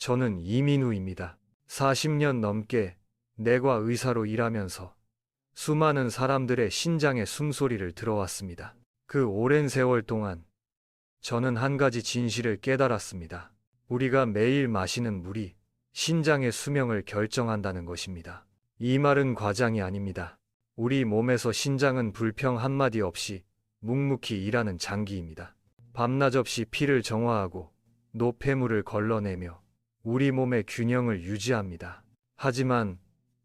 저는 이민우입니다. 40년 넘게 내과 의사로 일하면서 수많은 사람들의 신장의 숨소리를 들어왔습니다. 그 오랜 세월 동안 저는 한 가지 진실을 깨달았습니다. 우리가 매일 마시는 물이 신장의 수명을 결정한다는 것입니다. 이 말은 과장이 아닙니다. 우리 몸에서 신장은 불평 한마디 없이 묵묵히 일하는 장기입니다. 밤낮 없이 피를 정화하고 노폐물을 걸러내며 우리 몸의 균형을 유지합니다. 하지만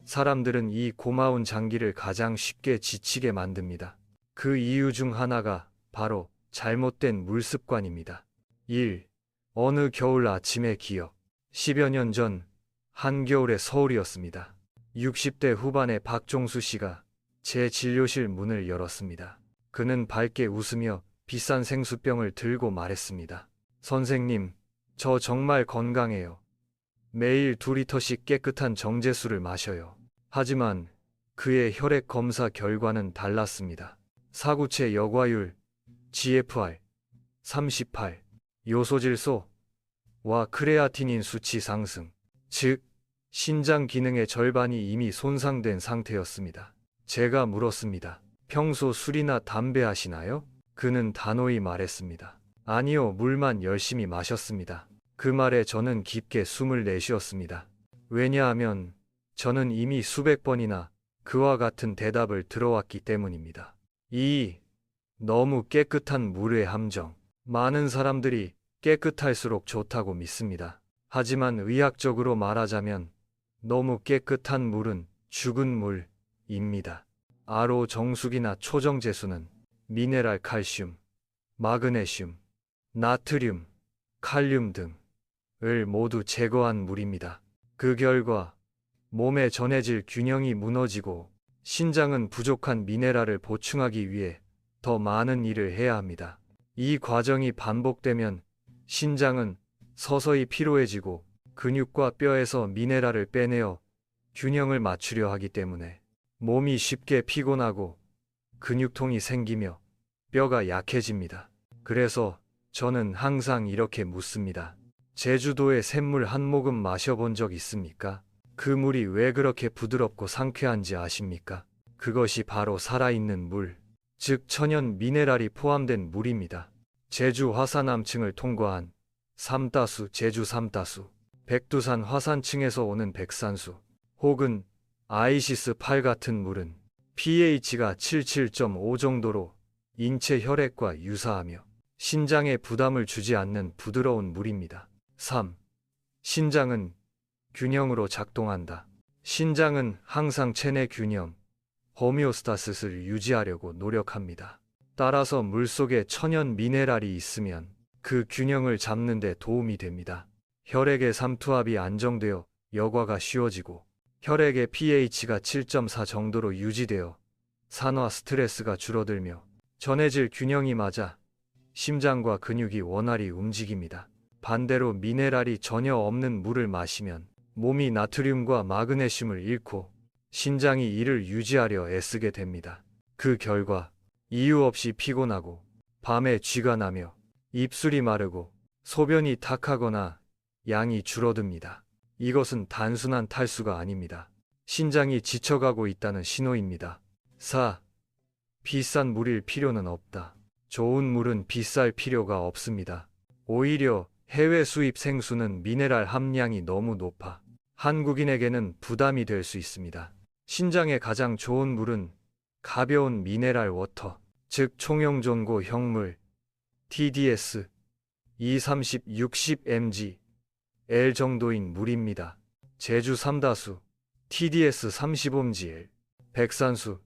사람들은 이 고마운 장기를 가장 쉽게 지치게 만듭니다. 그 이유 중 하나가 바로 잘못된 물 습관입니다. 1. 어느 겨울 아침의 기억. 10여 년 전 한겨울의 서울이었습니다. 60대 후반의 박종수 씨가 제 진료실 문을 열었습니다. 그는 밝게 웃으며 비싼 생수병을 들고 말했습니다. 선생님, 저 정말 건강해요. 매일 2리터씩 깨끗한 정제수를 마셔요. 하지만 그의 혈액 검사 결과는 달랐습니다. 사구체 역화율 GFR 38, 요소질소와 크레아티닌 수치 상승, 즉 신장 기능의 절반이 이미 손상된 상태였습니다. 제가 물었습니다. 평소 술이나 담배 하시나요? 그는 단호히 말했습니다. 아니요, 물만 열심히 마셨습니다. 그 말에 저는 깊게 숨을 내쉬었습니다. 왜냐하면 저는 이미 수백 번이나 그와 같은 대답을 들어왔기 때문입니다. 2. 너무 깨끗한 물의 함정. 많은 사람들이 깨끗할수록 좋다고 믿습니다. 하지만 의학적으로 말하자면 너무 깨끗한 물은 죽은 물입니다. RO 정수기나 초정제수는 미네랄 칼슘, 마그네슘, 나트륨, 칼륨 등을 모두 제거한 물입니다. 그 결과 몸의 전해질 균형이 무너지고 신장은 부족한 미네랄을 보충하기 위해 더 많은 일을 해야 합니다. 이 과정이 반복되면 신장은 서서히 피로해지고 근육과 뼈에서 미네랄을 빼내어 균형을 맞추려 하기 때문에 몸이 쉽게 피곤하고 근육통이 생기며 뼈가 약해집니다. 그래서 저는 항상 이렇게 묻습니다. 제주도의 샘물 한 모금 마셔본 적 있습니까? 그 물이 왜 그렇게 부드럽고 상쾌한지 아십니까? 그것이 바로 살아있는 물, 즉 천연 미네랄이 포함된 물입니다. 제주 화산암층을 통과한 삼다수, 제주 삼다수, 백두산 화산층에서 오는 백산수, 혹은 아이시스 8 같은 물은 pH가 77.5 정도로 인체 혈액과 유사하며 신장에 부담을 주지 않는 부드러운 물입니다. 3. 신장은 균형으로 작동한다. 신장은 항상 체내 균형, 호미오스타시스를 유지하려고 노력합니다. 따라서 물속에 천연 미네랄이 있으면 그 균형을 잡는 데 도움이 됩니다. 혈액의 삼투압이 안정되어 여과가 쉬워지고 혈액의 pH가 7.4 정도로 유지되어 산화 스트레스가 줄어들며 전해질 균형이 맞아 심장과 근육이 원활히 움직입니다. 반대로 미네랄이 전혀 없는 물을 마시면 몸이 나트륨과 마그네슘을 잃고 신장이 이를 유지하려 애쓰게 됩니다. 그 결과 이유 없이 피곤하고 밤에 쥐가 나며 입술이 마르고 소변이 탁하거나 양이 줄어듭니다. 이것은 단순한 탈수가 아닙니다. 신장이 지쳐가고 있다는 신호입니다. 4. 비싼 물일 필요는 없다. 좋은 물은 비쌀 필요가 없습니다. 오히려 해외 수입 생수는 미네랄 함량이 너무 높아 한국인에게는 부담이 될 수 있습니다. 신장에 가장 좋은 물은 가벼운 미네랄 워터, 즉 총용존고 형물, TDS 230, 60mg L 정도인 물입니다. 제주 삼다수 TDS 35mg, 백산수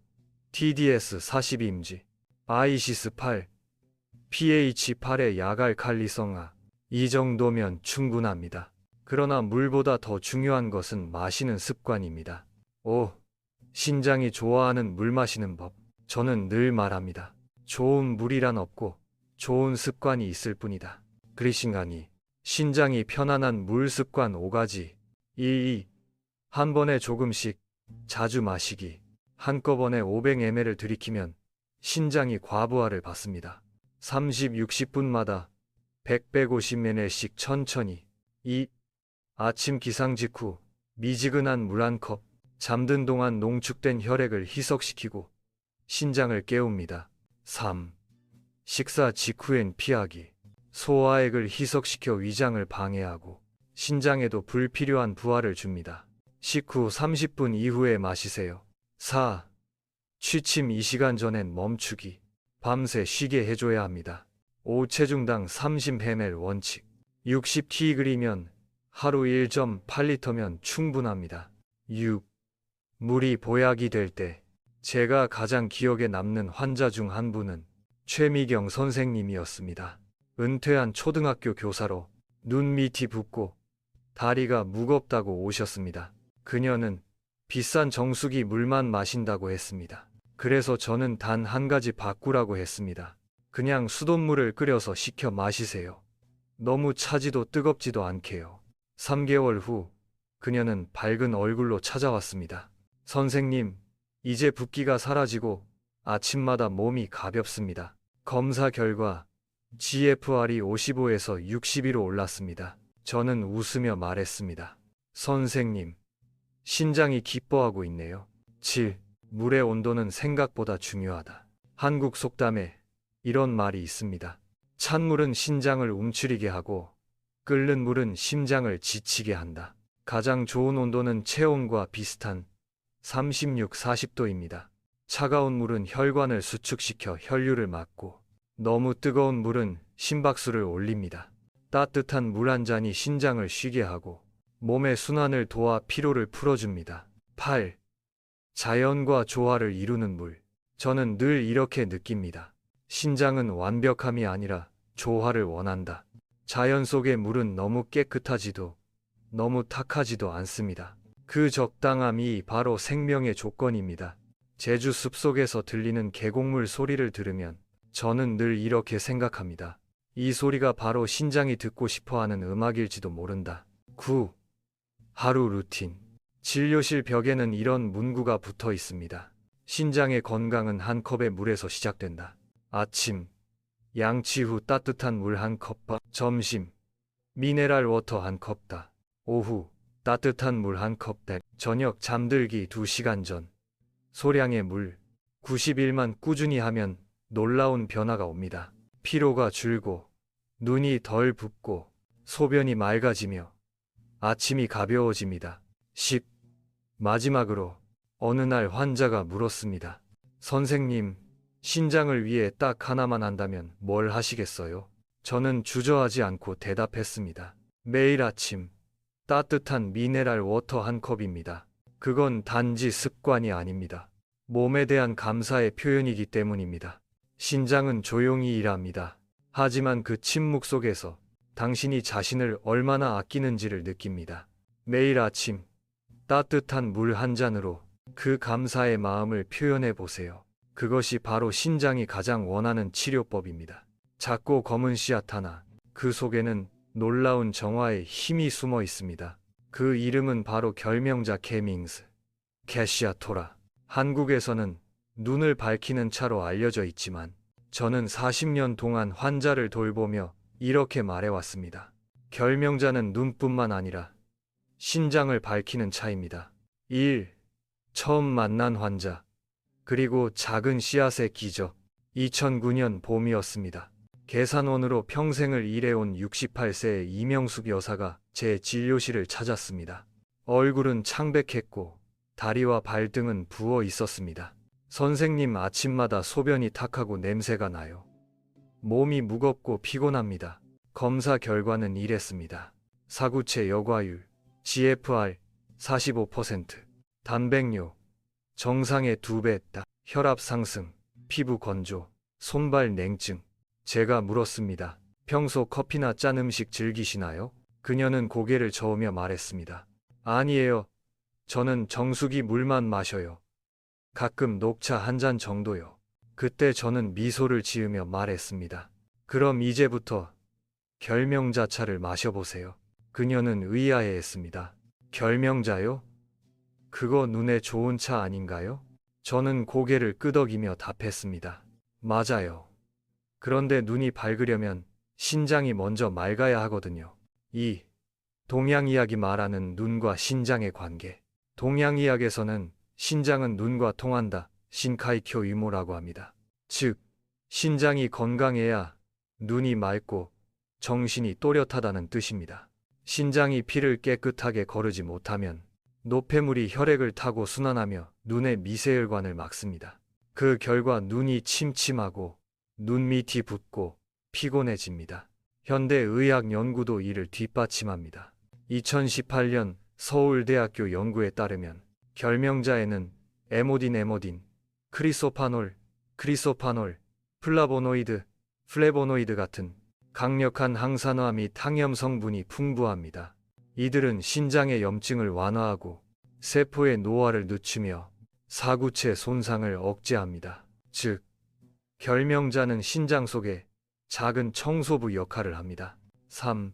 TDS 42mg, 아이시스 8, pH 8의 야갈칼리성아 이 정도면 충분합니다. 그러나 물보다 더 중요한 것은 마시는 습관입니다. 5. 신장이 좋아하는 물 마시는 법. 저는 늘 말합니다. 좋은 물이란 없고 좋은 습관이 있을 뿐이다. 그리신가니 신장이 편안한 물 습관 5가지. 1. 한 번에 조금씩 자주 마시기. 한꺼번에 500ml를 들이키면 신장이 과부하를 받습니다. 30, 60분마다 100, 150ml씩 천천히. 2. 아침 기상 직후 미지근한 물 한 컵, 잠든 동안 농축된 혈액을 희석시키고 신장을 깨웁니다. 3. 식사 직후엔 피하기. 소화액을 희석시켜 위장을 방해하고 신장에도 불필요한 부하를 줍니다. 식후 30분 이후에 마시세요. 4. 취침 2시간 전엔 멈추기. 밤새 쉬게 해줘야 합니다. 5. 체중당 30ml 원칙. 60kg면 하루 1.8리터면 충분합니다. 6. 물이 보약이 될 때 제가 가장 기억에 남는 환자 중 한 분은 최미경 선생님이었습니다. 은퇴한 초등학교 교사로 눈 밑이 붓고 다리가 무겁다고 오셨습니다. 그녀는 비싼 정수기 물만 마신다고 했습니다. 그래서 저는 단 한 가지 바꾸라고 했습니다. 그냥 수돗물을 끓여서 식혀 마시세요. 너무 차지도 뜨겁지도 않게요. 3개월 후 그녀는 밝은 얼굴로 찾아왔습니다. 선생님, 이제 붓기가 사라지고 아침마다 몸이 가볍습니다. 검사 결과 GFR이 55에서 62로 올랐습니다. 저는 웃으며 말했습니다. 선생님, 신장이 기뻐하고 있네요. 7. 물의 온도는 생각보다 중요하다. 한국 속담에 이런 말이 있습니다. 찬물은 신장을 움츠리게 하고 끓는 물은 심장을 지치게 한다. 가장 좋은 온도는 체온과 비슷한 36, 40도입니다. 차가운 물은 혈관을 수축시켜 혈류를 막고 너무 뜨거운 물은 심박수를 올립니다. 따뜻한 물 한 잔이 신장을 쉬게 하고 몸의 순환을 도와 피로를 풀어줍니다. 8. 자연과 조화를 이루는 물. 저는 늘 이렇게 느낍니다. 신장은 완벽함이 아니라 조화를 원한다. 자연 속의 물은 너무 깨끗하지도 너무 탁하지도 않습니다. 그 적당함이 바로 생명의 조건입니다. 제주 숲속에서 들리는 계곡물 소리를 들으면 저는 늘 이렇게 생각합니다. 이 소리가 바로 신장이 듣고 싶어하는 음악일지도 모른다. 9. 하루 루틴. 진료실 벽에는 이런 문구가 붙어 있습니다. 신장의 건강은 한 컵의 물에서 시작된다. 아침, 양치 후 따뜻한 물 한 컵. 점심, 미네랄 워터 한 컵다. 오후, 따뜻한 물 한 컵. 저녁 잠들기 2시간 전. 소량의 물, 90일만 꾸준히 하면 놀라운 변화가 옵니다. 피로가 줄고, 눈이 덜 붓고, 소변이 맑아지며, 아침이 가벼워집니다. 10. 마지막으로, 어느 날 환자가 물었습니다. 선생님, 신장을 위해 딱 하나만 한다면 뭘 하시겠어요? 저는 주저하지 않고 대답했습니다. 매일 아침, 따뜻한 미네랄 워터 한 컵입니다. 그건 단지 습관이 아닙니다. 몸에 대한 감사의 표현이기 때문입니다. 신장은 조용히 일합니다. 하지만 그 침묵 속에서 당신이 자신을 얼마나 아끼는지를 느낍니다. 매일 아침 따뜻한 물 한 잔으로 그 감사의 마음을 표현해 보세요. 그것이 바로 신장이 가장 원하는 치료법입니다. 작고 검은 씨앗 하나, 그 속에는 놀라운 정화의 힘이 숨어 있습니다. 그 이름은 바로 결명자 케밍스, 캐시아토라. 한국에서는 눈을 밝히는 차로 알려져 있지만 저는 40년 동안 환자를 돌보며 이렇게 말해왔습니다. 결명자는 눈뿐만 아니라 신장을 밝히는 차입니다. 1. 처음 만난 환자, 그리고 작은 씨앗의 기적. 2009년 봄이었습니다. 계산원으로 평생을 일해온 68세의 이명숙 여사가 제 진료실을 찾았습니다. 얼굴은 창백했고 다리와 발등은 부어 있었습니다. 선생님, 아침마다 소변이 탁하고 냄새가 나요. 몸이 무겁고 피곤합니다. 검사 결과는 이랬습니다. 사구체 여과율, GFR 45%, 단백뇨, 정상의 2배, 혈압 상승, 피부 건조, 손발 냉증. 제가 물었습니다. 평소 커피나 짠 음식 즐기시나요? 그녀는 고개를 저으며 말했습니다. 아니에요. 저는 정수기 물만 마셔요. 가끔 녹차 한 잔 정도요. 그때 저는 미소를 지으며 말했습니다. 그럼 이제부터 결명자차를 마셔보세요. 그녀는 의아해했습니다. 결명자요? 그거 눈에 좋은 차 아닌가요? 저는 고개를 끄덕이며 답했습니다. 맞아요. 그런데 눈이 밝으려면 신장이 먼저 맑아야 하거든요. 2. 동양의학이 말하는 눈과 신장의 관계. 동양의학에서는 신장은 눈과 통한다. 신카이쿄 유모라고 합니다. 즉, 신장이 건강해야 눈이 맑고 정신이 또렷하다는 뜻입니다. 신장이 피를 깨끗하게 거르지 못하면 노폐물이 혈액을 타고 순환하며 눈의 미세혈관을 막습니다. 그 결과 눈이 침침하고 눈 밑이 붓고 피곤해집니다. 현대의학 연구도 이를 뒷받침합니다. 2018년 서울대학교 연구에 따르면 결명자에는 에모딘, 크리소파놀, 플라보노이드 같은 강력한 항산화 및 항염 성분이 풍부합니다. 이들은 신장의 염증을 완화하고 세포의 노화를 늦추며 사구체 손상을 억제합니다. 즉, 결명자는 신장 속에 작은 청소부 역할을 합니다. 3.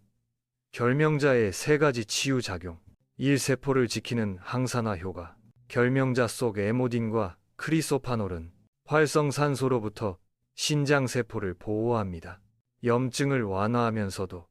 결명자의 세 가지 치유 작용. 1. 세포를 지키는 항산화 효과. 결명자 속 에모딘과 크리소파놀은 활성산소로부터 신장 세포를 보호합니다. 염증을 완화하면서도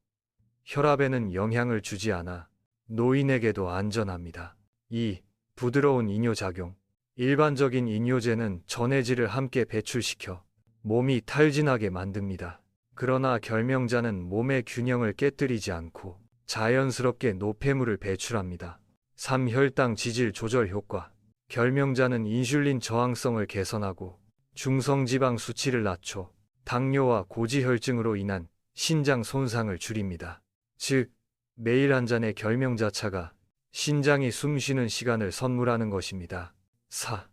혈압에는 영향을 주지 않아 노인에게도 안전합니다. 2. 부드러운 이뇨작용. 일반적인 이뇨제는 전해질을 함께 배출시켜 몸이 탈진하게 만듭니다. 그러나 결명자는 몸의 균형을 깨뜨리지 않고 자연스럽게 노폐물을 배출합니다. 3. 혈당 지질 조절 효과. 결명자는 인슐린 저항성을 개선하고 중성지방 수치를 낮춰 당뇨와 고지혈증으로 인한 신장 손상을 줄입니다. 즉, 매일 한 잔의 결명자차가 신장이 숨쉬는 시간을 선물하는 것입니다. 4.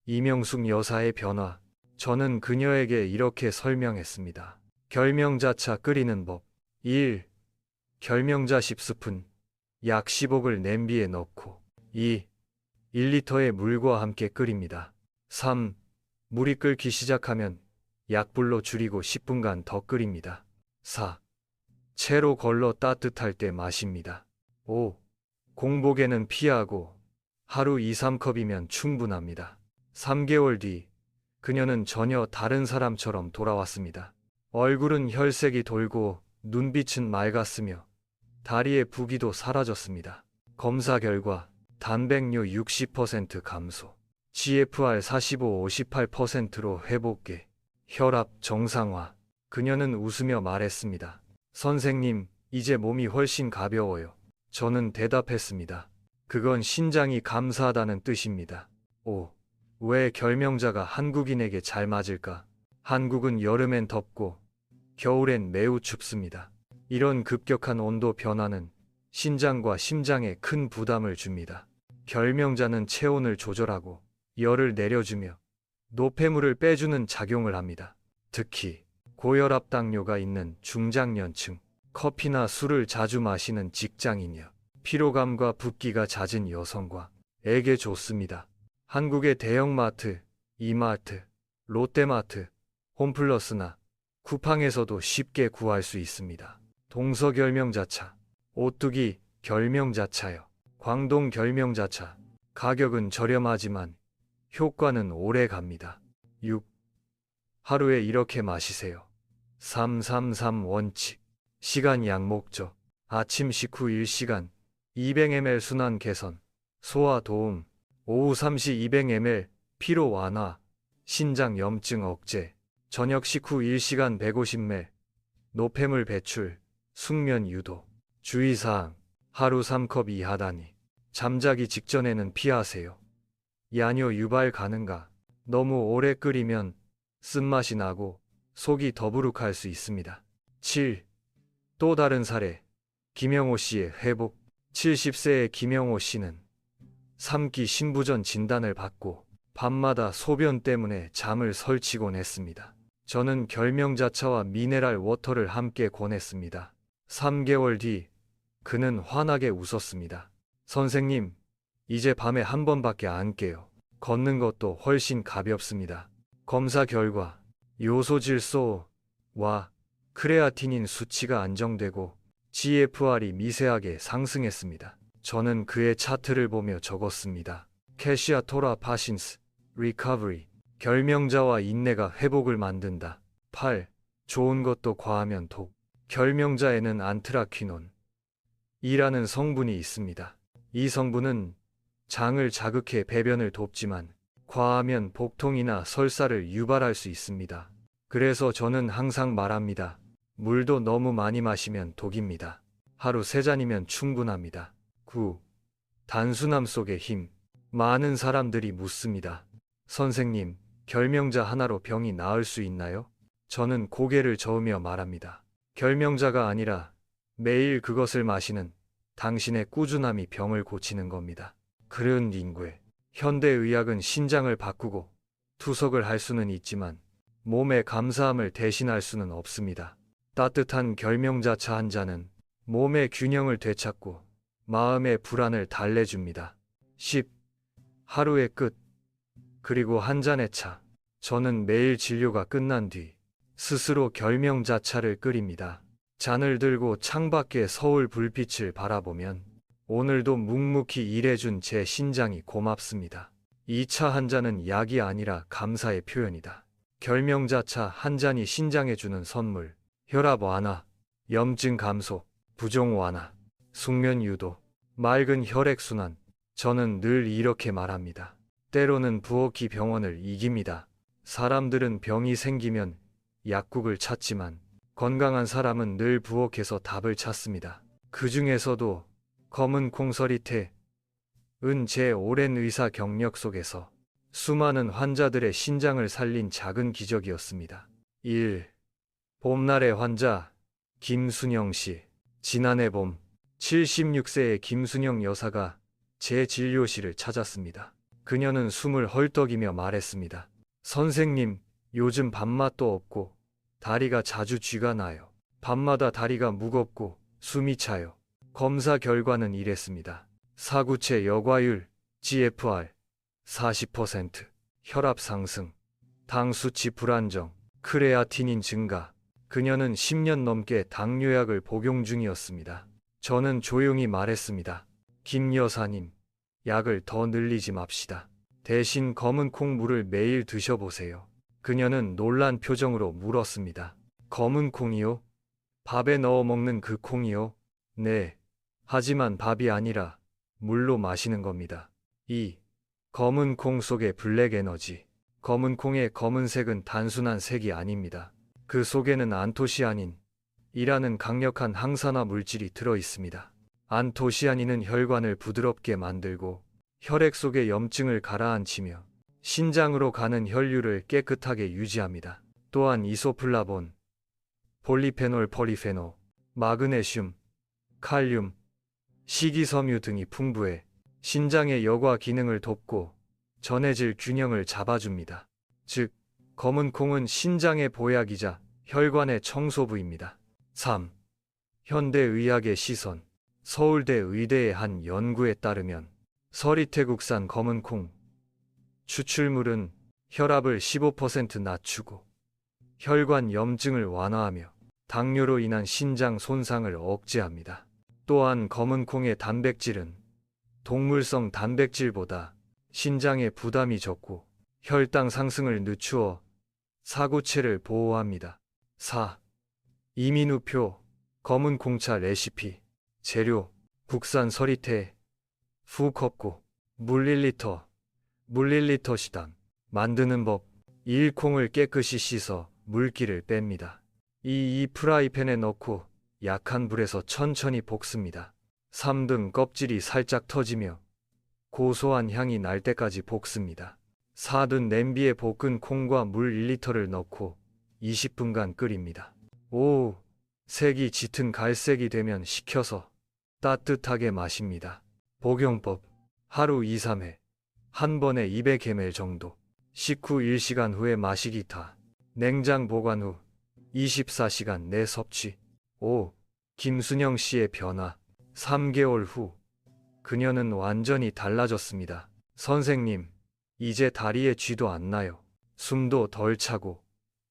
이명숙 여사의 변화. 저는 그녀에게 이렇게 설명했습니다. 결명자차 끓이는 법. 1. 결명자 10스푼, 약 10옥을 냄비에 넣고 2. 1리터의 물과 함께 끓입니다. 3. 물이 끓기 시작하면 약불로 줄이고 10분간 더 끓입니다. 4. 채로 걸러 따뜻할 때 마십니다. 5. 공복에는 피하고 하루 2, 3컵이면 충분합니다. 3개월 뒤 그녀는 전혀 다른 사람처럼 돌아왔습니다. 얼굴은 혈색이 돌고 눈빛은 맑았으며 다리의 부기도 사라졌습니다. 검사 결과 단백뇨 60% 감소, GFR 45, 58%로 회복계, 혈압 정상화. 그녀는 웃으며 말했습니다. 선생님, 이제 몸이 훨씬 가벼워요. 저는 대답했습니다. 그건 신장이 감사하다는 뜻입니다. 5. 왜 결명자가 한국인에게 잘 맞을까? 한국은 여름엔 덥고 겨울엔 매우 춥습니다. 이런 급격한 온도 변화는 신장과 심장에 큰 부담을 줍니다. 결명자는 체온을 조절하고 열을 내려주며 노폐물을 빼주는 작용을 합니다. 특히 고혈압 당뇨가 있는 중장년층, 커피나 술을 자주 마시는 직장인여, 피로감과 붓기가 잦은 여성과에게 좋습니다. 한국의 대형마트, 이마트, 롯데마트, 홈플러스나 쿠팡에서도 쉽게 구할 수 있습니다. 동서결명자차, 오뚜기 결명자차요. 광동 결명자차. 가격은 저렴하지만 효과는 오래 갑니다. 6. 하루에 이렇게 마시세요. 333 원칙. 시간 약 목적. 아침 식후 1시간 200ml 순환 개선, 소화 도움. 오후 3시 200ml 피로 완화, 신장 염증 억제. 저녁 식후 1시간 150ml 노폐물 배출, 숙면 유도. 주의사항. 하루 3컵 이하다니. 잠자기 직전에는 피하세요. 야뇨 유발 가능가. 너무 오래 끓이면 쓴맛이 나고 속이 더부룩할 수 있습니다. 7. 또 다른 사례. 김영호 씨의 회복. 70세의 김영호 씨는 3기 신부전 진단을 받고 밤마다 소변 때문에 잠을 설치곤 했습니다. 저는 결명자차와 미네랄 워터를 함께 권했습니다. 3개월 뒤 그는 환하게 웃었습니다. 선생님, 이제 밤에 한 번밖에 안 깨요. 걷는 것도 훨씬 가볍습니다. 검사 결과 요소질소와 크레아티닌 수치가 안정되고 GFR이 미세하게 상승했습니다. 저는 그의 차트를 보며 적었습니다. 캐시아 토라 파신스, 리커버리. 결명자와 인내가 회복을 만든다. 8. 좋은 것도 과하면 독. 결명자에는 안트라퀴논, E라는 성분이 있습니다. 이 성분은 장을 자극해 배변을 돕지만 과하면 복통이나 설사를 유발할 수 있습니다. 그래서 저는 항상 말합니다. 물도 너무 많이 마시면 독입니다. 하루 3잔이면 충분합니다. 9. 단순함 속의 힘. 많은 사람들이 묻습니다. 선생님, 결명자 하나로 병이 나을 수 있나요? 저는 고개를 저으며 말합니다. 결명자가 아니라 매일 그것을 마시는 당신의 꾸준함이 병을 고치는 겁니다. 그런 인구에 현대의학은 신장을 바꾸고 투석을 할 수는 있지만 몸의 감사함을 대신할 수는 없습니다. 따뜻한 결명자차 한 잔은 몸의 균형을 되찾고 마음의 불안을 달래줍니다. 10. 하루의 끝. 그리고 한 잔의 차. 저는 매일 진료가 끝난 뒤 스스로 결명자차를 끓입니다. 잔을 들고 창밖의 서울 불빛을 바라보면 오늘도 묵묵히 일해준 제 신장이 고맙습니다. 이 차 한 잔은 약이 아니라 감사의 표현이다. 결명자차 한 잔이 신장에 주는 선물. 혈압 완화, 염증 감소, 부종 완화, 숙면 유도, 맑은 혈액순환. 저는 늘 이렇게 말합니다. 때로는 부엌이 병원을 이깁니다. 사람들은 병이 생기면 약국을 찾지만 건강한 사람은 늘 부엌에서 답을 찾습니다. 그 중에서도 검은 콩서리태 은 제 오랜 의사 경력 속에서 수많은 환자들의 신장을 살린 작은 기적이었습니다. 1. 봄날의 환자 김순영 씨. 지난해 봄 76세의 김순영 여사가 제 진료실을 찾았습니다. 그녀는 숨을 헐떡이며 말했습니다. 선생님, 요즘 밥맛도 없고 다리가 자주 쥐가 나요. 밤마다 다리가 무겁고 숨이 차요. 검사 결과는 이랬습니다. 사구체 여과율 GFR 40%, 혈압 상승, 당 수치 불안정, 크레아티닌 증가. 그녀는 10년 넘게 당뇨약을 복용 중이었습니다. 저는 조용히 말했습니다. 김 여사님, 약을 더 늘리지 맙시다. 대신 검은 콩물을 매일 드셔보세요. 그녀는 놀란 표정으로 물었습니다. 검은 콩이요? 밥에 넣어 먹는 그 콩이요? 네. 하지만 밥이 아니라 물로 마시는 겁니다. 2. 검은 콩 속의 블랙 에너지. 검은 콩의 검은색은 단순한 색이 아닙니다. 그 속에는 안토시아닌 이라는 강력한 항산화 물질이 들어 있습니다. 안토시아닌은 혈관을 부드럽게 만들고 혈액 속의 염증을 가라앉히며 신장으로 가는 혈류를 깨끗하게 유지합니다. 또한 이소플라본, 폴리페놀, 폴리페노, 마그네슘, 칼륨, 식이섬유 등이 풍부해 신장의 여과 기능을 돕고 전해질 균형을 잡아줍니다. 즉, 검은 콩은 신장의 보약이자 혈관의 청소부입니다. 3. 현대의학의 시선. 서울대 의대의 한 연구에 따르면 서리태국산 검은 콩 추출물은 혈압을 15% 낮추고 혈관 염증을 완화하며 당뇨로 인한 신장 손상을 억제합니다. 또한 검은 콩의 단백질은 동물성 단백질보다 신장에 부담이 적고 혈당 상승을 늦추어 사구체를 보호합니다. 4. 이민우표 검은 콩차 레시피. 재료 국산 서리태 푸컵고 물 1리터 물 1리터 시당. 만드는 법 1. 콩을 깨끗이 씻어 물기를 뺍니다. 2. 이 프라이팬에 넣고 약한 불에서 천천히 볶습니다. 3. 등 껍질이 살짝 터지며 고소한 향이 날 때까지 볶습니다. 4. 등 냄비에 볶은 콩과 물 1리터를 넣고 20분간 끓입니다. 5. 색이 짙은 갈색이 되면 식혀서 따뜻하게 마십니다. 복용법 하루 2-3회 한 번에 200ml 정도. 식후 1시간 후에 마시기 타. 냉장 보관 후 24시간 내 섭취. 5. 김순영 씨의 변화. 3개월 후 그녀는 완전히 달라졌습니다. 선생님, 이제 다리에 쥐도 안 나요. 숨도 덜 차고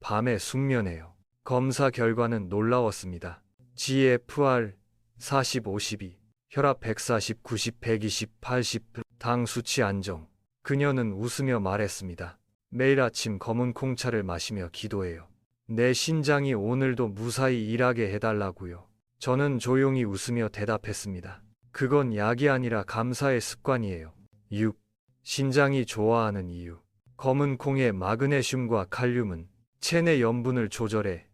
밤에 숙면해요. 검사 결과는 놀라웠습니다. GFR 40-52, 혈압 140, 90, 120, 80, 당 수치 안정. 그녀는 웃으며 말했습니다. 매일 아침 검은 콩차를 마시며 기도해요. 내 신장이 오늘도 무사히 일하게 해달라고요. 저는 조용히 웃으며 대답했습니다. 그건 약이 아니라 감사의 습관이에요. 6. 신장이 좋아하는 이유. 검은 콩의 마그네슘과 칼륨은 체내 염분을 조절해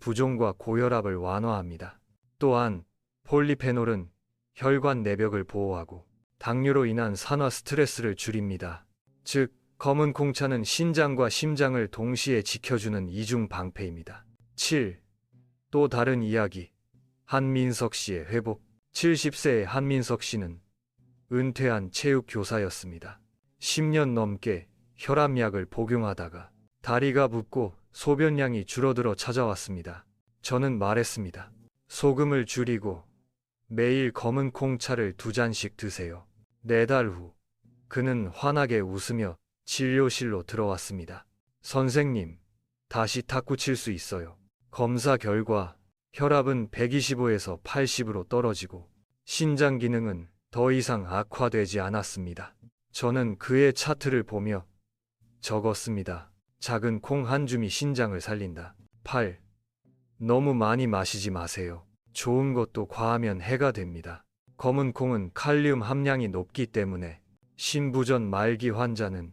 부종과 고혈압을 완화합니다. 또한 폴리페놀은 혈관 내벽을 보호하고 당뇨로 인한 산화 스트레스를 줄입니다. 즉, 검은 콩차는 신장과 심장을 동시에 지켜주는 이중 방패입니다. 7. 또 다른 이야기. 한민석 씨의 회복. 70세의 한민석 씨는 은퇴한 체육교사였습니다. 10년 넘게 혈압약을 복용하다가 다리가 붓고 소변량이 줄어들어 찾아왔습니다. 저는 말했습니다. 소금을 줄이고 매일 검은 콩차를 2잔씩 드세요. 4달 후 그는 환하게 웃으며 진료실로 들어왔습니다. 선생님, 다시 탁구 칠 수 있어요. 검사 결과 혈압은 125에서 80으로 떨어지고 신장 기능은 더 이상 악화되지 않았습니다. 저는 그의 차트를 보며 적었습니다. 작은 콩 한 줌이 신장을 살린다. 8. 너무 많이 마시지 마세요. 좋은 것도 과하면 해가 됩니다. 검은 콩은 칼륨 함량이 높기 때문에 신부전 말기 환자는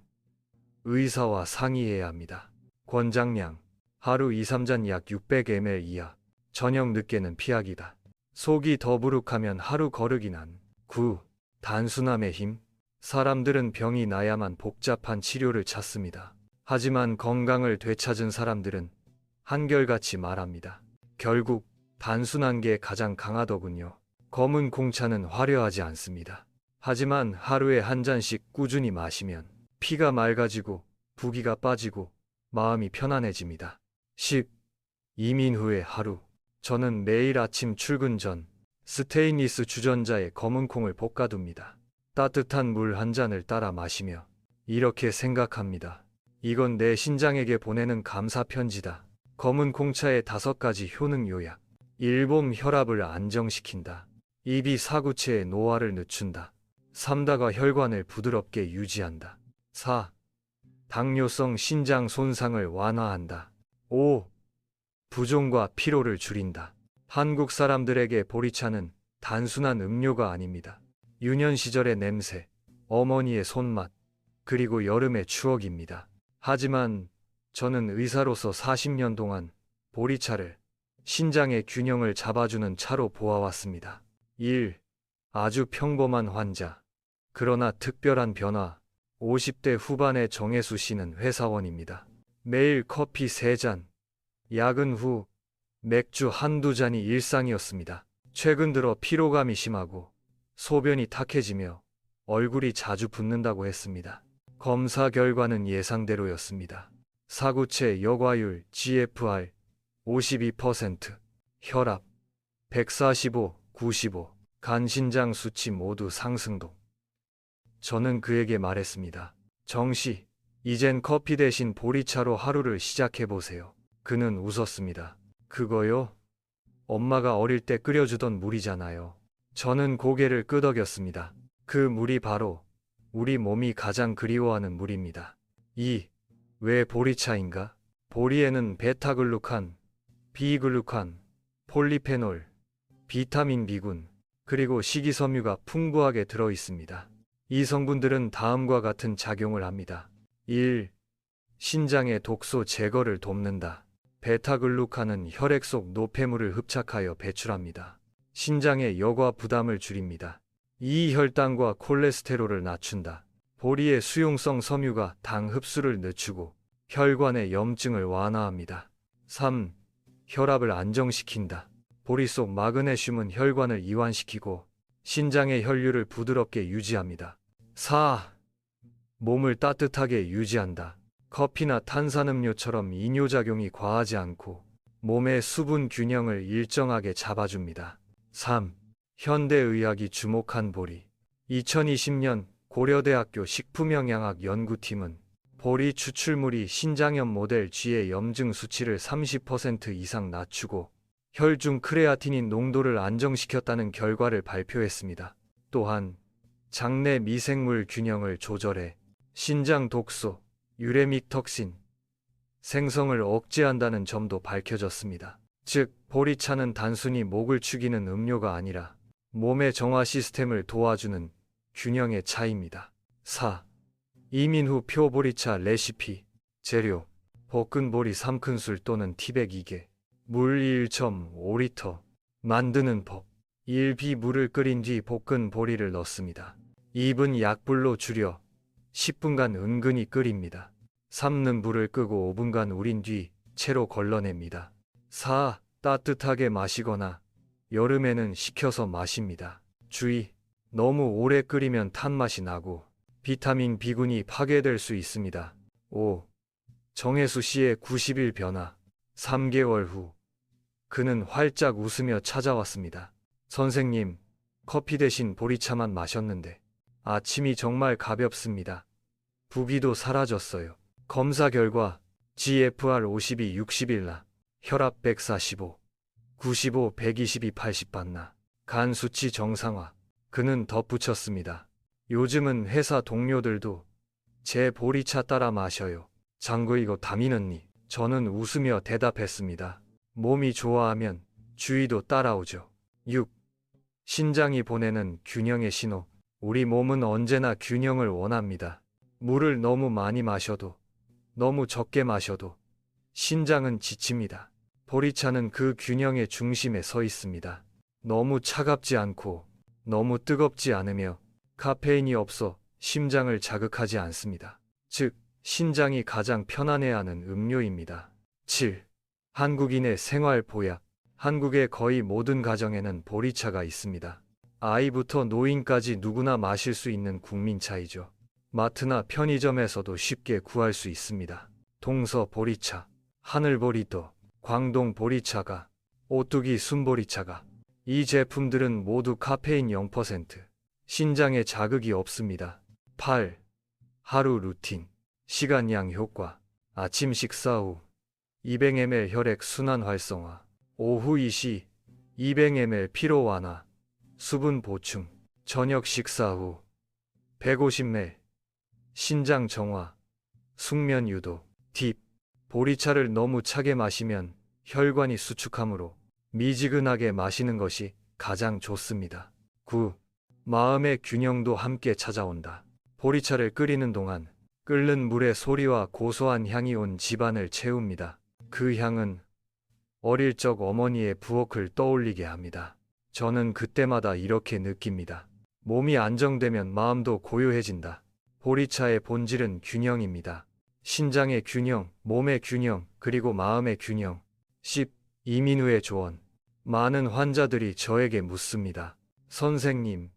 의사와 상의해야 합니다. 권장량. 하루 2-3잔 약 600ml 이하. 저녁 늦게는 피하기다. 속이 더부룩하면 하루 거르기 난. 9. 단순함의 힘. 사람들은 병이 나야만 복잡한 치료를 찾습니다. 하지만 건강을 되찾은 사람들은 한결같이 말합니다. 결국 단순한 게 가장 강하더군요. 검은 콩차는 화려하지 않습니다. 하지만 하루에 한 잔씩 꾸준히 마시면 피가 맑아지고 부기가 빠지고 마음이 편안해집니다. 10. 이민 후의 하루. 저는 매일 아침 출근 전 스테인리스 주전자에 검은 콩을 볶아둡니다. 따뜻한 물 한 잔을 따라 마시며 이렇게 생각합니다. 이건 내 신장에게 보내는 감사 편지다. 검은 콩차의 5가지 효능 요약. 1. 봄 혈압을 안정시킨다. 2. 사구체의 노화를 늦춘다. 3. 혈관을 부드럽게 유지한다. 4. 당뇨성 신장 손상을 완화한다. 5. 부종과 피로를 줄인다. 한국 사람들에게 보리차는 단순한 음료가 아닙니다. 유년 시절의 냄새, 어머니의 손맛, 그리고 여름의 추억입니다. 하지만 저는 의사로서 40년 동안 보리차를 신장의 균형을 잡아주는 차로 보아왔습니다. 1. 아주 평범한 환자. 그러나 특별한 변화. 50대 후반의 정혜수 씨는 회사원입니다. 매일 커피 3잔, 야근 후 맥주 1-2잔이 일상이었습니다. 최근 들어 피로감이 심하고 소변이 탁해지며 얼굴이 자주 붓는다고 했습니다. 검사 결과는 예상대로였습니다. 사구체 여과율 GFR 52%, 혈압 145, 95, 간신장 수치 모두 상승도. 저는 그에게 말했습니다. 정씨, 이젠 커피 대신 보리차로 하루를 시작해보세요. 그는 웃었습니다. 그거요? 엄마가 어릴 때 끓여주던 물이잖아요. 저는 고개를 끄덕였습니다. 그 물이 바로 우리 몸이 가장 그리워하는 물입니다. 2. 왜 보리차인가? 보리에는 베타글루칸, 비글루칸, 폴리페놀, 비타민 B군, 그리고 식이섬유가 풍부하게 들어 있습니다. 이 성분들은 다음과 같은 작용을 합니다. 1. 신장의 독소 제거를 돕는다. 베타글루칸은 혈액 속 노폐물을 흡착하여 배출합니다. 신장의 여과 부담을 줄입니다. 2. 혈당과 콜레스테롤을 낮춘다. 보리의 수용성 섬유가 당 흡수를 늦추고 혈관의 염증을 완화합니다. 3. 혈압을 안정시킨다. 보리 속 마그네슘은 혈관을 이완시키고 신장의 혈류를 부드럽게 유지합니다. 4. 몸을 따뜻하게 유지한다. 커피나 탄산음료처럼 이뇨작용이 과하지 않고 몸의 수분 균형을 일정하게 잡아줍니다. 3. 현대의학이 주목한 보리. 2020년 고려대학교 식품영양학 연구팀은 보리 추출물이 신장염 모델 G의 염증 수치를 30% 이상 낮추고 혈중 크레아티닌 농도를 안정시켰다는 결과를 발표했습니다. 또한 장내 미생물 균형을 조절해 신장 독소, 유레믹 턱신 생성을 억제한다는 점도 밝혀졌습니다. 즉, 보리차는 단순히 목을 축이는 음료가 아니라 몸의 정화 시스템을 도와주는 균형의 차입니다. 4. 이민후 표보리차 레시피. 재료: 볶은 보리 3큰술 또는 티백 2개, 물 1.5리터. 만드는 법: 1비 물을 끓인 뒤 볶은 보리를 넣습니다. 2분 약불로 줄여 10분간 은근히 끓입니다. 3는 불을 끄고 5분간 우린 뒤 채로 걸러냅니다. 4. 따뜻하게 마시거나 여름에는 식혀서 마십니다. 주의: 너무 오래 끓이면 탄맛이 나고 비타민 B군이 파괴될 수 있습니다. 5. 정혜수 씨의 90일 변화. 3개월 후 그는 활짝 웃으며 찾아왔습니다. 선생님, 커피 대신 보리차만 마셨는데 아침이 정말 가볍습니다. 부기도 사라졌어요. 검사 결과 GFR 52 60일나, 혈압 145, 95 122 80 봤나, 간 수치 정상화. 그는 덧붙였습니다. 요즘은 회사 동료들도 제 보리차 따라 마셔요. 장구 이거 다 믿었니? 저는 웃으며 대답했습니다. 몸이 좋아하면 주위도 따라오죠. 6. 신장이 보내는 균형의 신호. 우리 몸은 언제나 균형을 원합니다. 물을 너무 많이 마셔도, 너무 적게 마셔도 신장은 지칩니다. 보리차는 그 균형의 중심에 서 있습니다. 너무 차갑지 않고 너무 뜨겁지 않으며 카페인이 없어 심장을 자극하지 않습니다. 즉, 신장이 가장 편안해하는 음료입니다. 7. 한국인의 생활 보약. 한국의 거의 모든 가정에는 보리차가 있습니다. 아이부터 노인까지 누구나 마실 수 있는 국민차이죠. 마트나 편의점에서도 쉽게 구할 수 있습니다. 동서 보리차, 하늘보리도, 광동 보리차가, 오뚜기 순보리차가. 이 제품들은 모두 카페인 0%, 신장에 자극이 없습니다. 8. 하루 루틴. 시간양 효과. 아침 식사 후 200ml 혈액 순환 활성화, 오후 2시 200ml 피로 완화, 수분 보충, 저녁 식사 후 150ml 신장 정화, 숙면 유도. 팁: 보리차를 너무 차게 마시면 혈관이 수축하므로 미지근하게 마시는 것이 가장 좋습니다. 9. 마음의 균형도 함께 찾아온다. 보리차를 끓이는 동안 끓는 물의 소리와 고소한 향이 온 집안을 채웁니다. 그 향은 어릴 적 어머니의 부엌을 떠올리게 합니다. 저는 그때마다 이렇게 느낍니다. 몸이 안정되면 마음도 고요해진다. 보리차의 본질은 균형입니다. 신장의 균형, 몸의 균형, 그리고 마음의 균형. 10. 이민우의 조언. 많은 환자들이 저에게 묻습니다. 선생님,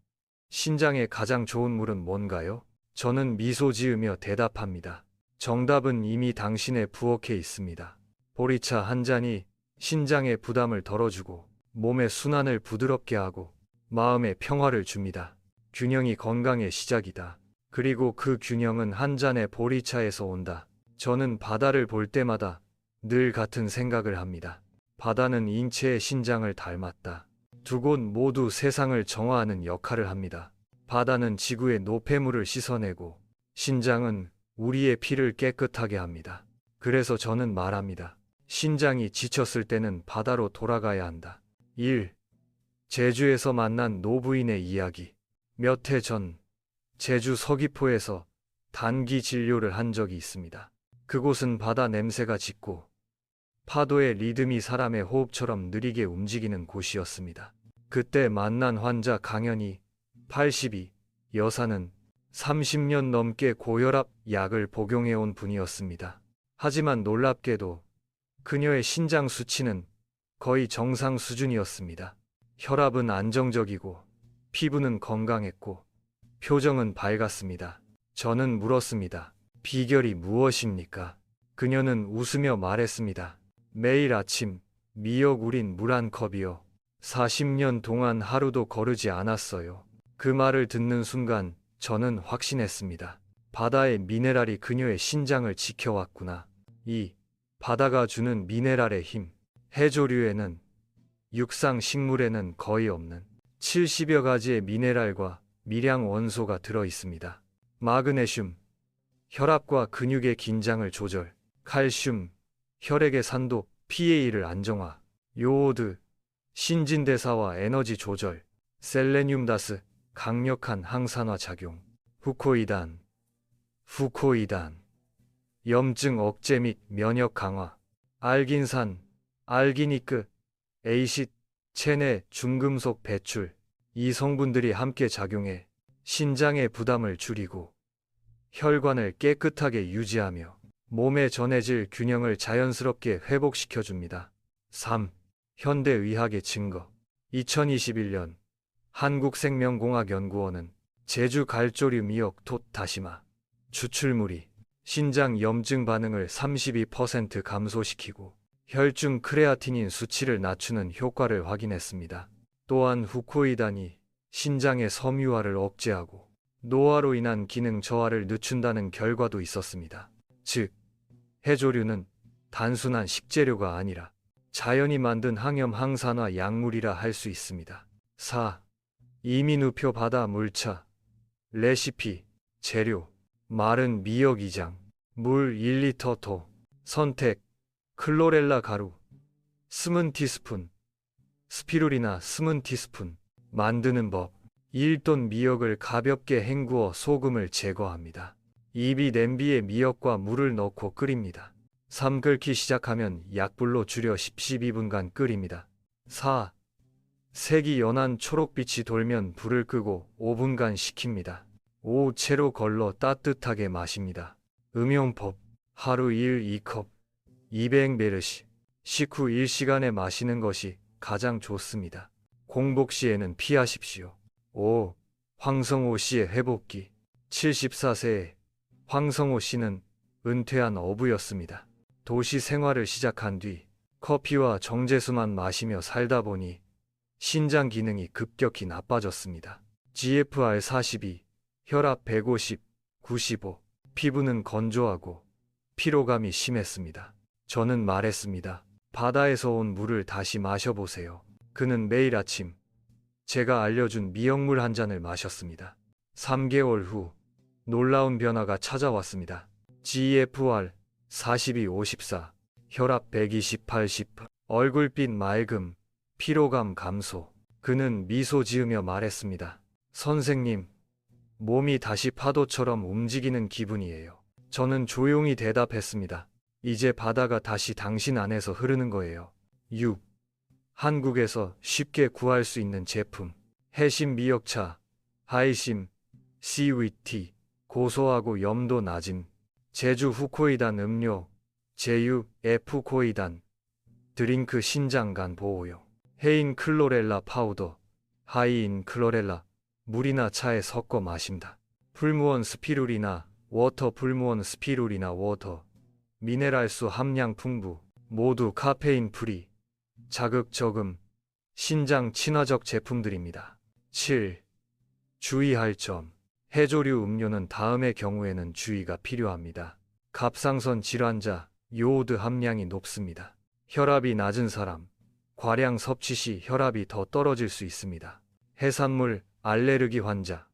신장에 가장 좋은 물은 뭔가요? 저는 미소 지으며 대답합니다. 정답은 이미 당신의 부엌에 있습니다. 보리차 한 잔이 신장의 부담을 덜어주고 몸의 순환을 부드럽게 하고 마음의 평화를 줍니다. 균형이 건강의 시작이다. 그리고 그 균형은 한 잔의 보리차에서 온다. 저는 바다를 볼 때마다 늘 같은 생각을 합니다. 바다는 인체의 신장을 닮았다. 두 곳 모두 세상을 정화하는 역할을 합니다. 바다는 지구의 노폐물을 씻어내고 신장은 우리의 피를 깨끗하게 합니다. 그래서 저는 말합니다. 신장이 지쳤을 때는 바다로 돌아가야 한다. 1. 제주에서 만난 노부인의 이야기. 몇 해 전 제주 서귀포에서 단기 진료를 한 적이 있습니다. 그곳은 바다 냄새가 짙고 파도의 리듬이 사람의 호흡처럼 느리게 움직이는 곳이었습니다. 그때 만난 환자 강연이 82, 여사는 30년 넘게 고혈압 약을 복용해온 분이었습니다. 하지만 놀랍게도 그녀의 신장 수치는 거의 정상 수준이었습니다. 혈압은 안정적이고 피부는 건강했고 표정은 밝았습니다. 저는 물었습니다. 비결이 무엇입니까? 그녀는 웃으며 말했습니다. 매일 아침 미역 우린 물 한 컵이요. 40년 동안 하루도 거르지 않았어요. 그 말을 듣는 순간 저는 확신했습니다. 바다의 미네랄이 그녀의 신장을 지켜왔구나. 2. 바다가 주는 미네랄의 힘. 해조류에는, 육상 식물에는 거의 없는 70여 가지의 미네랄과 미량 원소가 들어 있습니다. 마그네슘, 혈압과 근육의 긴장을 조절. 칼슘, 혈액의 산도, pA를 안정화. 요오드, 신진대사와 에너지 조절, 셀레늄 다스, 강력한 항산화 작용, 후코이단, 염증 억제 및 면역 강화, 알긴산, 알기니크, 에이쉿, 체내 중금속 배출, 이 성분들이 함께 작용해 신장의 부담을 줄이고 혈관을 깨끗하게 유지하며 몸의 전해질 균형을 자연스럽게 회복시켜줍니다. 3. 현대의학의 증거. 2021년 한국생명공학연구원은 제주 갈조류 미역 톳 다시마 추출물이 신장 염증 반응을 32% 감소시키고 혈중 크레아티닌 수치를 낮추는 효과를 확인했습니다. 또한 후코이단이 신장의 섬유화를 억제하고 노화로 인한 기능 저하를 늦춘다는 결과도 있었습니다. 즉, 해조류는 단순한 식재료가 아니라 자연이 만든 항염 항산화 약물이라 할 수 있습니다. 4. 이민우표 바다 물차. 레시피, 재료, 마른 미역 2장, 물 1리터 도, 선택, 클로렐라 가루, 스문티스푼, 스피루리나 스문티스푼. 만드는 법. 1돈 미역을 가볍게 헹구어 소금을 제거합니다. 입이 냄비에 미역과 물을 넣고 끓입니다. 3. 끓기 시작하면 약불로 줄여 12분간 끓입니다. 4. 색이 연한 초록빛이 돌면 불을 끄고 5분간 식힙니다. 5. 채로 걸러 따뜻하게 마십니다. 음용법. 하루 2컵 200ml. 식후 1시간에 마시는 것이 가장 좋습니다. 공복 시에는 피하십시오. 5. 황성호 씨의 회복기. 74세에 황성호 씨는 은퇴한 어부였습니다. 도시 생활을 시작한 뒤 커피와 정제수만 마시며 살다 보니 신장 기능이 급격히 나빠졌습니다. GFR 42, 혈압 150, 95, 피부는 건조하고 피로감이 심했습니다. 저는 말했습니다. 바다에서 온 물을 다시 마셔보세요. 그는 매일 아침 제가 알려준 미역물 한 잔을 마셨습니다. 3개월 후 놀라운 변화가 찾아왔습니다. GFR 42, 54, 혈압 120, 80, 얼굴빛 맑음, 피로감 감소. 그는 미소 지으며 말했습니다. 선생님, 몸이 다시 파도처럼 움직이는 기분이에요. 저는 조용히 대답했습니다. 이제 바다가 다시 당신 안에서 흐르는 거예요. 6. 한국에서 쉽게 구할 수 있는 제품. 해심 미역차, 하이심, CVT, 고소하고 염도 낮은 제주 후코이단 음료, 제유 F코이단, 드링크 신장간 보호용, 해인 클로렐라 파우더, 하이인 클로렐라, 물이나 차에 섞어 마신다. 풀무원 스피루리나 워터, 풀무원 스피루리나 워터, 미네랄수 함량 풍부, 모두 카페인 프리, 자극 저금, 신장 친화적 제품들입니다. 7. 주의할 점. 해조류 음료는 다음의 경우에는 주의가 필요합니다. 갑상선 질환자, 요오드 함량이 높습니다. 혈압이 낮은 사람, 과량 섭취 시 혈압이 더 떨어질 수 있습니다. 해산물, 알레르기 환자,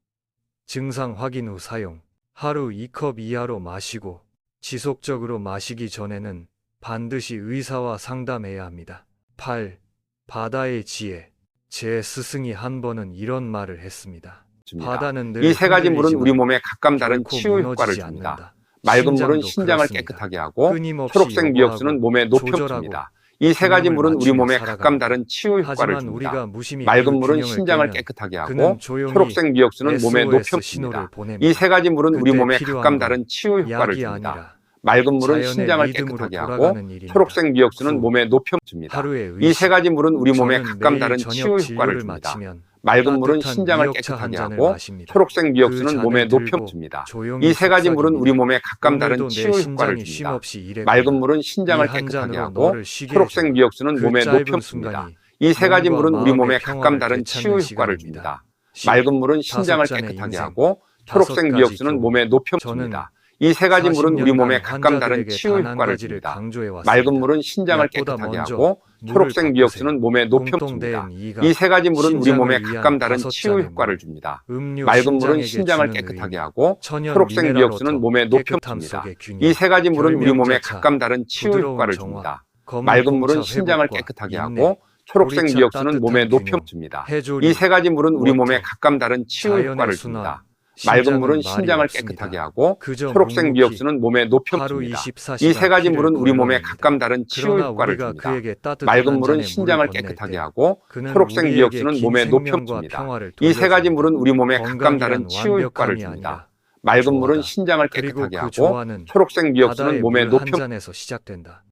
증상 확인 후 사용, 하루 2컵 이하로 마시고 지속적으로 마시기 전에는 반드시 의사와 상담해야 합니다. 8. 바다의 지혜. 제 스승이 한 번은 이런 말을 했습니다. 바다는 늘 이 세 가지 물은 흔들리지만 우리 몸에 각각 다른 결코 치유 효과를 무너지지 줍니다. 않는다. 맑은 물은 신장도 신장을 그렇습니다. 깨끗하게 하고 끊임없이 초록색 미역수는 요구하고 몸에 높임을 조절하고 줍니다. 이 세 가지 균형을 물은 우리 맞추며 몸에 살아갑니다. 각각 다른 치유 효과를 하지만 줍니다. 우리가 무심히 맑은 그 물은 균형을 신장을 깨면 깨끗하게 그는 하고 조용히 초록색 미역수는 몸에 SOS 높임을 신호를 줍니다. 보냅니다. 이 세 가지 물은 우리 그때 몸에 필요한 각각 건 다른 치유 효과를 약이 줍니다. 아니라 맑은 물은 자연의 신장을 리듬으로 깨끗하게 하고 돌아가는 일입니다. 초록색 미역수는 9. 몸에 높임을 줍니다. 하루의 이 세 의식. 가지 물은 우리 몸에 저는 각각 매일 다른 저녁 치유 효과를 진료를 줍니다. 마치면 맑은 물은 따뜻한 신장을 미역차 한 깨끗하게 잔을 하고 마십니다. 초록색 미역수는 그 잔을 몸에 높임을 들고 줍니다. 조용히 이 세 가지 물은 속삭입니다. 우리 몸에 각각 다른 오늘도 치유 내 효과를 심장이 줍니다. 쉼없이 일했구나. 맑은 물은 신장을 이 한 깨끗하게 잔으로 하고 너를 쉬게 초록색 해주마. 미역수는 그 몸에 짧은 높임을 줍니다. 순간이 이 세 가지 몸과 물은 우리 마음의 몸에 각각 평화를 다른 치유 되찾는 효과를 시간입니다. 줍니다. 맑은 물은 신장을 5잔의 깨끗하게 인생. 하고 초록색 미역수는 몸에 높임을 5잔의 줍니다. 인생. 하고 5 초록색 가지 미역수는 교훈. 몸에 높임을 저는 줍니다. 이 세 가지 물은 우리 40년간 몸에 각각 다른 환자들에게 치유 단 한 효과를 가지를 줍니다. 강조해 왔습니다. 맑은 물은 신장을 약보다 깨끗하게 먼저 하고 물을 초록색 바꾸세요. 미역수는 몸에 높임을 줍니다. 공통된 이가 이 세 가지 물은 우리 몸에 신장을 각각 위한 다른 5 치유 잔의 효과를 물. 줍니다. 음료 맑은 물은 신장에게 신장을 주는 깨끗하게 의미. 하고 천연 초록색 미네랄 미역수는 워터, 몸에 높임을 깨끗함 줍니다. 속의 균형. 이 세 가지 물은 우리 몸에 결명자차, 각각 다른 치유 부드러운 효과를 정화. 줍니다. 검은 맑은 물은 홍차 신장을 회복과 깨끗하게 인내, 하고 초록색 보리차 미역수는 몸에 따뜻한 균형, 높여줍니다. 해조류, 이 세 가지 물은 우리 몸에 워터, 각각 다른 치유 자연의 효과를 순환, 줍니다. 맑은 물은 심장은 말이 신장을 없습니다. 깨끗하게 하고 그저 초록색 묵묵히 미역수는 몸에 하루 높여줍니다. 24시간 이 세 가지 피를 물은 우리 몸에 걸러냅니다. 각각 다른 치유 그러나 효과를 우리가 줍니다. 그에게 따뜻한 맑은 한 물은 잔의 신장을 물을 건넬 깨끗하게 때 하고 그는 초록색 우리에게 미역수는 긴 몸에 생명과 높여줍니다. 평화를 이 세 가지 돌려줍니다. 물은 우리 몸에 각각 다른 건강이란 치유 효과를 완벽함이 줍니다. 아니라 맑은 물은 조화다. 신장을 그리고 깨끗하게 그 하고 조화는 초록색 미역수는 바다의 몸에 물 한 높여 잔에서 시작된다.